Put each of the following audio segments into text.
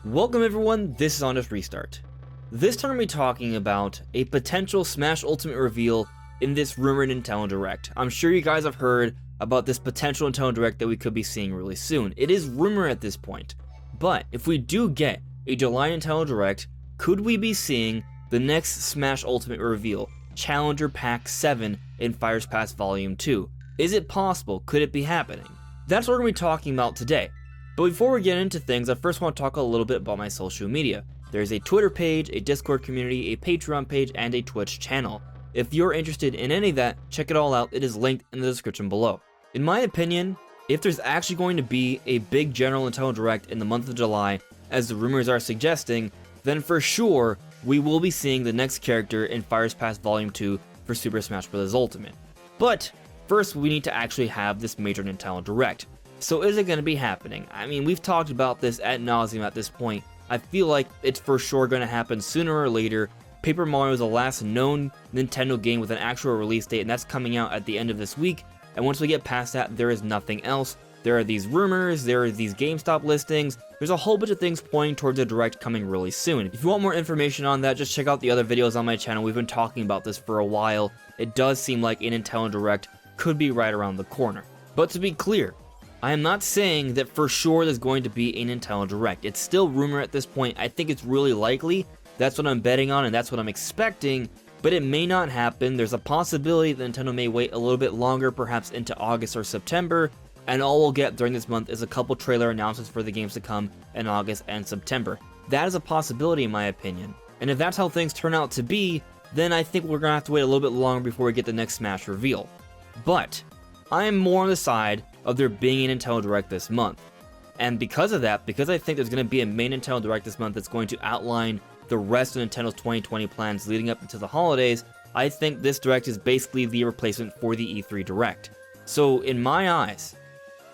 Welcome everyone, this is On Just Restart. This time we're talking about a potential Smash Ultimate reveal in this rumored Nintendo Direct. I'm sure you guys have heard about this potential Nintendo Direct that we could be seeing really soon. It is rumor at this point, but if we do get a July Nintendo Direct, could we be seeing the next Smash Ultimate reveal, Challenger Pack 7 in Fires Pass Volume 2? Is it possible? Could it be happening? That's what we're going to be talking about today. But before we get into things, I first want to talk a little bit about my social media. There's a Twitter page, a Discord community, a Patreon page, and a Twitch channel. If you're interested in any of that, check it all out. It is linked in the description below. In my opinion, if there's actually going to be a big general Nintendo Direct in the month of July, as the rumors are suggesting, then for sure, we will be seeing the next character in Fires Pass Volume 2 for Super Smash Bros. Ultimate. But first, we need to actually have this major Nintendo Direct. So is it going to be happening? I mean, we've talked about this ad nauseum at this point. I feel like it's for sure going to happen sooner or later. Paper Mario is the last known Nintendo game with an actual release date, and that's coming out at the end of this week. And once we get past that, there is nothing else. There are these rumors, there are these GameStop listings. There's a whole bunch of things pointing towards a Direct coming really soon. If you want more information on that, just check out the other videos on my channel. We've been talking about this for a while. It does seem like a Nintendo Direct could be right around the corner. But to be clear, I am not saying that for sure there's going to be a Nintendo Direct. It's still rumor at this point. I think it's really likely. That's what I'm betting on, and that's what I'm expecting, but it may not happen. There's a possibility that Nintendo may wait a little bit longer, perhaps into August or September, and all we'll get during this month is a couple trailer announcements for the games to come in August and September. That is a possibility in my opinion, and if that's how things turn out to be, then I think we're going to have to wait a little bit longer before we get the next Smash reveal. But I am more on the side of there being a Nintendo Direct this month. And because of that, because I think there's going to be a main Nintendo Direct this month that's going to outline the rest of Nintendo's 2020 plans leading up into the holidays, I think this Direct is basically the replacement for the E3 Direct. So in my eyes,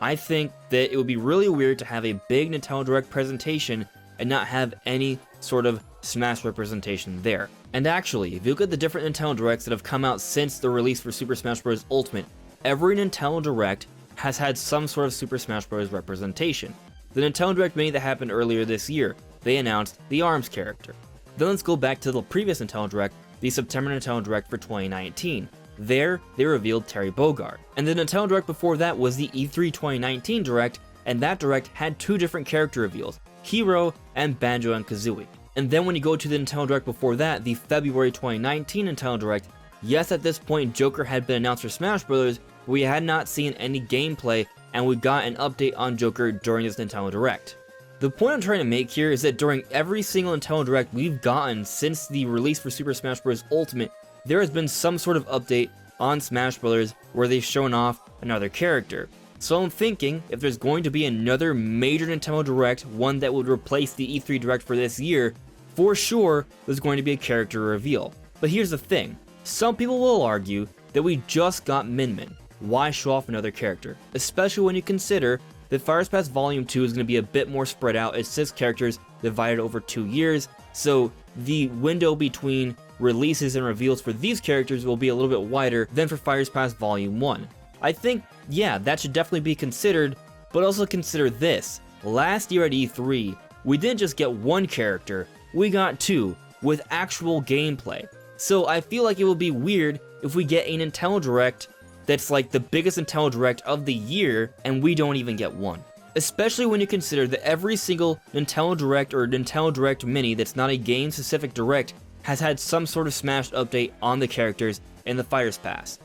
I think that it would be really weird to have a big Nintendo Direct presentation and not have any sort of Smash representation there. And actually, if you look at the different Nintendo Directs that have come out since the release for Super Smash Bros. Ultimate, every Nintendo Direct has had some sort of Super Smash Bros. Representation. The Nintendo Direct Mini that happened earlier this year, they announced the ARMS character. Then let's go back to the previous Nintendo Direct, the September Nintendo Direct for 2019. There, they revealed Terry Bogard. And the Nintendo Direct before that was the E3 2019 Direct, and that Direct had two different character reveals, Hero and Banjo and Kazooie. And then when you go to the Nintendo Direct before that, the February 2019 Nintendo Direct, yes, at this point, Joker had been announced for Smash Bros., but we had not seen any gameplay, and we got an update on Joker during this Nintendo Direct. The point I'm trying to make here is that during every single Nintendo Direct we've gotten since the release for Super Smash Bros. Ultimate, there has been some sort of update on Smash Bros. Where they've shown off another character. So I'm thinking, if there's going to be another major Nintendo Direct, one that would replace the E3 Direct for this year, for sure, there's going to be a character reveal. But here's the thing, some people will argue that we just got Min Min. Why show off another character? Especially when you consider that Fires Pass Volume 2 is going to be a bit more spread out. It's 6 characters divided over 2 years, so the window between releases and reveals for these characters will be a little bit wider than for Fires Pass Volume 1. I think, yeah, that should definitely be considered, but also consider this. Last year at E3, we didn't just get one character, we got 2, with actual gameplay. So I feel like it would be weird if we get a Nintendo Direct that's like the biggest Nintendo Direct of the year, and we don't even get one. Especially when you consider that every single Nintendo Direct or Nintendo Direct Mini that's not a game-specific Direct has had some sort of Smash update on the characters in the Fires Pass.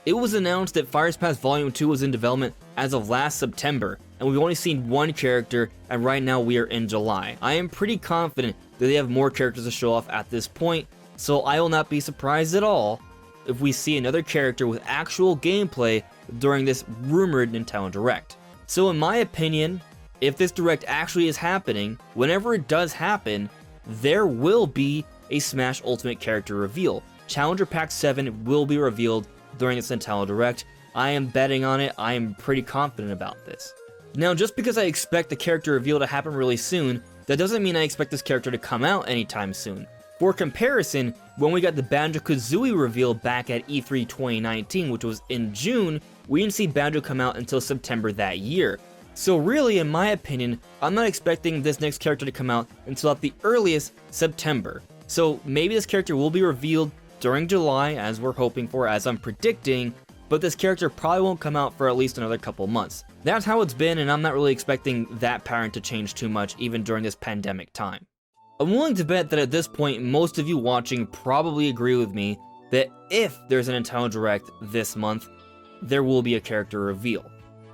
It was announced that Fires Pass Volume 2 was in development as of last September, and we've only seen one character, and right now we are in July. I am pretty confident that they have more characters to show off at this point, so I will not be surprised at all if we see another character with actual gameplay during this rumored Nintendo Direct. So in my opinion, if this Direct actually is happening, whenever it does happen, there will be a Smash Ultimate character reveal. Challenger Pack 7 will be revealed during this Nintendo Direct. I am betting on it. I am pretty confident about this. Now, just because I expect the character reveal to happen really soon, that doesn't mean I expect this character to come out anytime soon. For comparison, when we got the Banjo-Kazooie reveal back at E3 2019, which was in June, we didn't see Banjo come out until September that year. So really, in my opinion, I'm not expecting this next character to come out until at the earliest September. So maybe this character will be revealed during July, as we're hoping for, as I'm predicting, but this character probably won't come out for at least another couple months. That's how it's been, and I'm not really expecting that pattern to change too much even during this pandemic time. I'm willing to bet that at this point, most of you watching probably agree with me that if there's an Nintendo Direct this month, there will be a character reveal.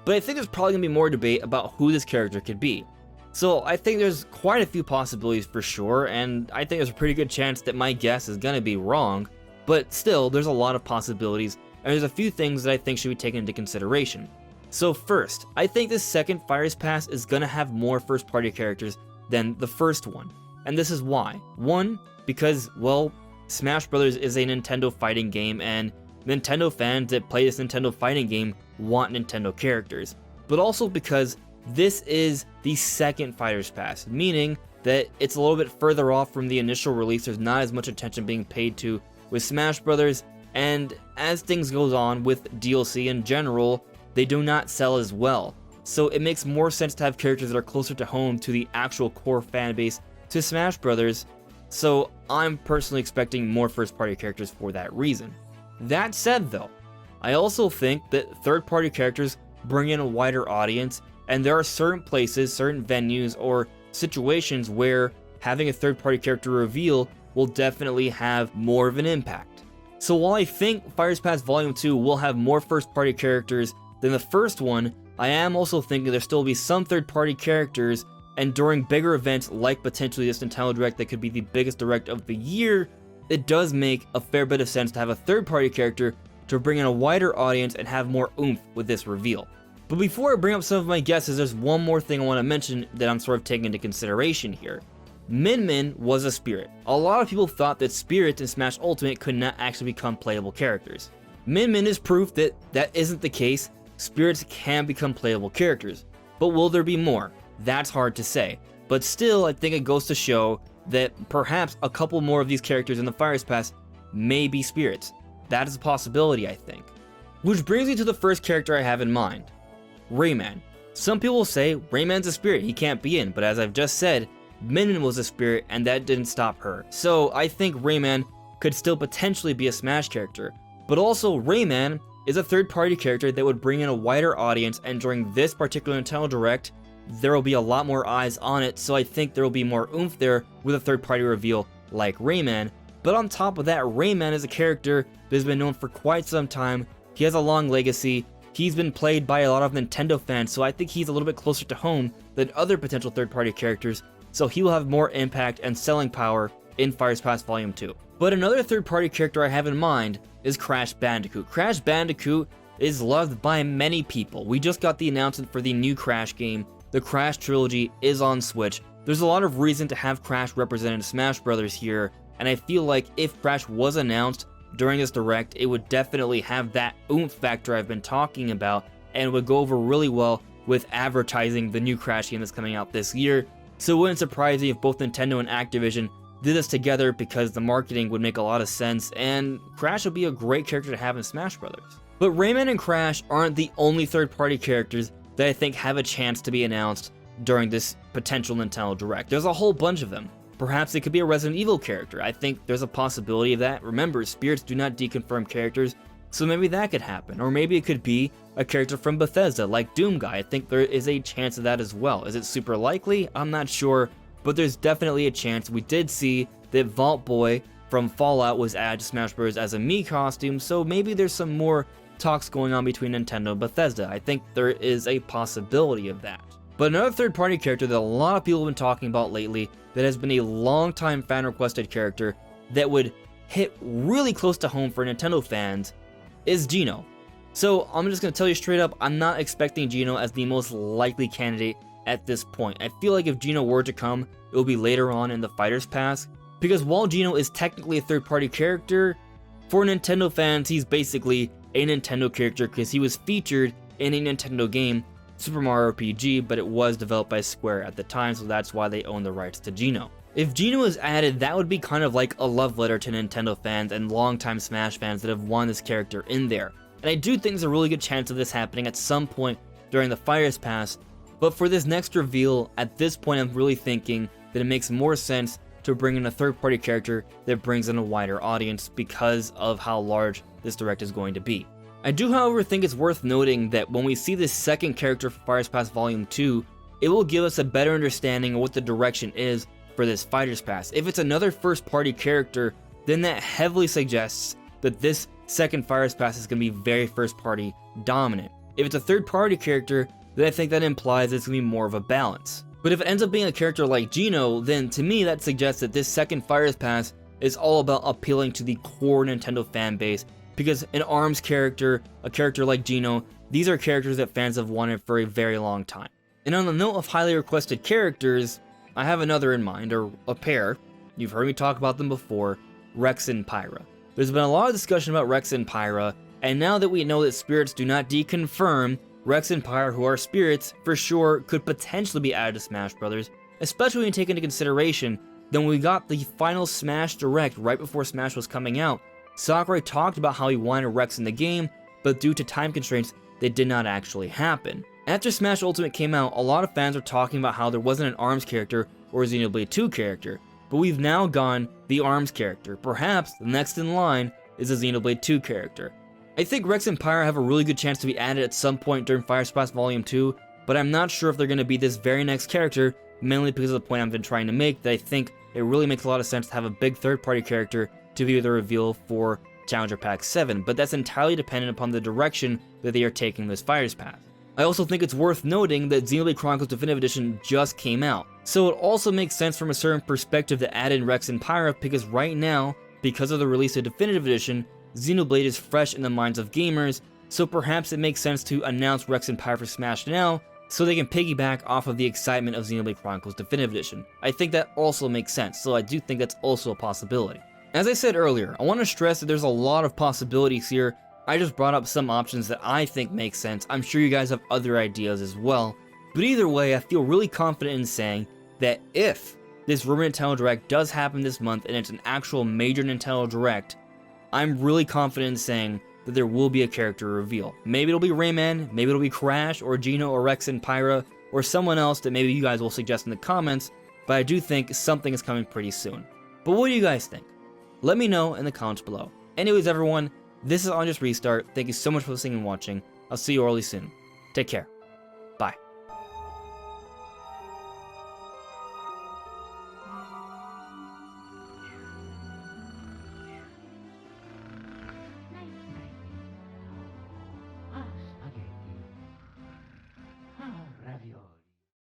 But I think there's probably going to be more debate about who this character could be. So I think there's quite a few possibilities for sure, and I think there's a pretty good chance that my guess is going to be wrong, but still, there's a lot of possibilities, and there's a few things that I think should be taken into consideration. So first, I think this second Fires Pass is going to have more first-party characters than the first one, and this is why. One, because, well, Smash Bros. Is a Nintendo fighting game, and Nintendo fans that play this Nintendo fighting game want Nintendo characters, but also because this is the second Fighters Pass, meaning that it's a little bit further off from the initial release. There's not as much attention being paid to with Smash Brothers, and as things goes on with DLC in general, they do not sell as well. So it makes more sense to have characters that are closer to home to the actual core fan base to Smash Brothers. So I'm personally expecting more first-party characters for that reason. That said though, I also think that third-party characters bring in a wider audience, and there are certain places, certain venues, or situations where having a third-party character reveal will definitely have more of an impact. So while I think Fires Pass Volume 2 will have more first-party characters than the first one, I am also thinking there still will be some third-party characters, and during bigger events like potentially this Nintendo Direct that could be the biggest Direct of the year, it does make a fair bit of sense to have a third-party character to bring in a wider audience and have more oomph with this reveal. But before I bring up some of my guesses, there's one more thing I want to mention that I'm sort of taking into consideration here. Min Min was a spirit. A lot of people thought that spirits in Smash Ultimate could not actually become playable characters. Min Min is proof that that isn't the case. Spirits can become playable characters. But will there be more? That's hard to say. But still, I think it goes to show that perhaps a couple more of these characters in the Fires Pass may be spirits. That is a possibility, I think. Which brings me to the first character I have in mind. Rayman. Some people say Rayman's a spirit, he can't be in, but as I've just said, Min Min was a spirit and that didn't stop her. So I think Rayman could still potentially be a Smash character. But also Rayman is a third-party character that would bring in a wider audience, and during this particular Nintendo Direct, there will be a lot more eyes on it, so I think there will be more oomph there with a third-party reveal like Rayman. But on top of that, Rayman is a character that has been known for quite some time. He has a long legacy. He's been played by a lot of Nintendo fans, so I think he's a little bit closer to home than other potential third-party characters, so he will have more impact and selling power in Fires Pass Volume 2. But another third-party character I have in mind is Crash Bandicoot. Crash Bandicoot is loved by many people. We just got the announcement for the new Crash game. The Crash trilogy is on Switch. There's a lot of reason to have Crash represented in Smash Bros. Here, and I feel like if Crash was announced during this Direct, it would definitely have that oomph factor I've been talking about, and would go over really well with advertising the new Crash game that's coming out this year. So it wouldn't surprise me if both Nintendo and Activision did this together, because the marketing would make a lot of sense, and Crash would be a great character to have in Smash Bros. But Rayman and Crash aren't the only third-party characters that I think have a chance to be announced during this potential Nintendo Direct. There's a whole bunch of them. Perhaps it could be a Resident Evil character. I think there's a possibility of that. Remember, spirits do not deconfirm characters, so maybe that could happen. Or maybe it could be a character from Bethesda, like Doom Guy. I think there is a chance of that as well. Is it super likely? I'm not sure, but there's definitely a chance. We did see that Vault Boy from Fallout was added to Smash Bros. As a Mii costume, so maybe there's some more talks going on between Nintendo and Bethesda. I think there is a possibility of that. But another third-party character that a lot of people have been talking about lately, that has been a long-time fan-requested character that would hit really close to home for Nintendo fans, is Geno. So I'm just going to tell you straight up, I'm not expecting Geno as the most likely candidate at this point. I feel like if Geno were to come, it will be later on in the Fighters Pass, because while Geno is technically a third-party character, for Nintendo fans, he's basically a Nintendo character because he was featured in a Nintendo game, Super Mario RPG, but it was developed by Square at the time, so that's why they own the rights to Geno. If Geno is added, that would be kind of like a love letter to Nintendo fans and longtime Smash fans that have wanted this character in there. And I do think there's a really good chance of this happening at some point during the Fighters Pass, But for this next reveal, at this point I'm really thinking that it makes more sense to bring in a third-party character that brings in a wider audience because of how large this direct is going to be. I do, however, think it's worth noting that when we see this second character for Fighters Pass Volume 2, it will give us a better understanding of what the direction is for this Fighters Pass. If it's another first-party character, then that heavily suggests that this second Fighters Pass is going to be very first-party dominant. If it's a third-party character, then I think that implies it's going to be more of a balance. But if it ends up being a character like Geno, then to me that suggests that this second Fighters Pass is all about appealing to the core Nintendo fan base, because an ARMS character, a character like Geno, these are characters that fans have wanted for a very long time. And on the note of highly requested characters, I have another in mind, or a pair. You've heard me talk about them before, Rex and Pyra. There's been a lot of discussion about Rex and Pyra, and now that we know that spirits do not deconfirm, Rex and Pyra, who are spirits, for sure could potentially be added to Smash Bros., especially when you take into consideration that when we got the final Smash Direct right before Smash was coming out, Sakurai talked about how he wanted Rex in the game, but due to time constraints, they did not actually happen. After Smash Ultimate came out, a lot of fans were talking about how there wasn't an ARMS character or a Xenoblade 2 character, but we've now gone the ARMS character. Perhaps the next in line is a Xenoblade 2 character. I think Rex and Pyra have a really good chance to be added at some point during Fighters Pass Volume 2, but I'm not sure if they're going to be this very next character, mainly because of the point I've been trying to make, that I think it really makes a lot of sense to have a big third-party character to be the reveal for Challenger Pack 7, but that's entirely dependent upon the direction that they are taking this Fighters Pass. I also think it's worth noting that Xenoblade Chronicles Definitive Edition just came out, so it also makes sense from a certain perspective to add in Rex and Pyra, because right now, because of the release of Definitive Edition, Xenoblade is fresh in the minds of gamers, so perhaps it makes sense to announce Rex and Pyra for Smash now, so they can piggyback off of the excitement of Xenoblade Chronicles Definitive Edition. I think that also makes sense, so I do think that's also a possibility. As I said earlier, I want to stress that there's a lot of possibilities here. I just brought up some options that I think make sense. I'm sure you guys have other ideas as well. But either way, I feel really confident in saying that if this rumored Nintendo Direct does happen this month and it's an actual major Nintendo Direct, I'm really confident in saying that there will be a character reveal. Maybe it'll be Rayman, maybe it'll be Crash, or Geno, or Rex and Pyra, or someone else that maybe you guys will suggest in the comments, but I do think something is coming pretty soon. But what do you guys think? Let me know in the comments below. Anyways, everyone, this is On Just Restart. Thank you so much for listening and watching. I'll see you all really soon. Take care.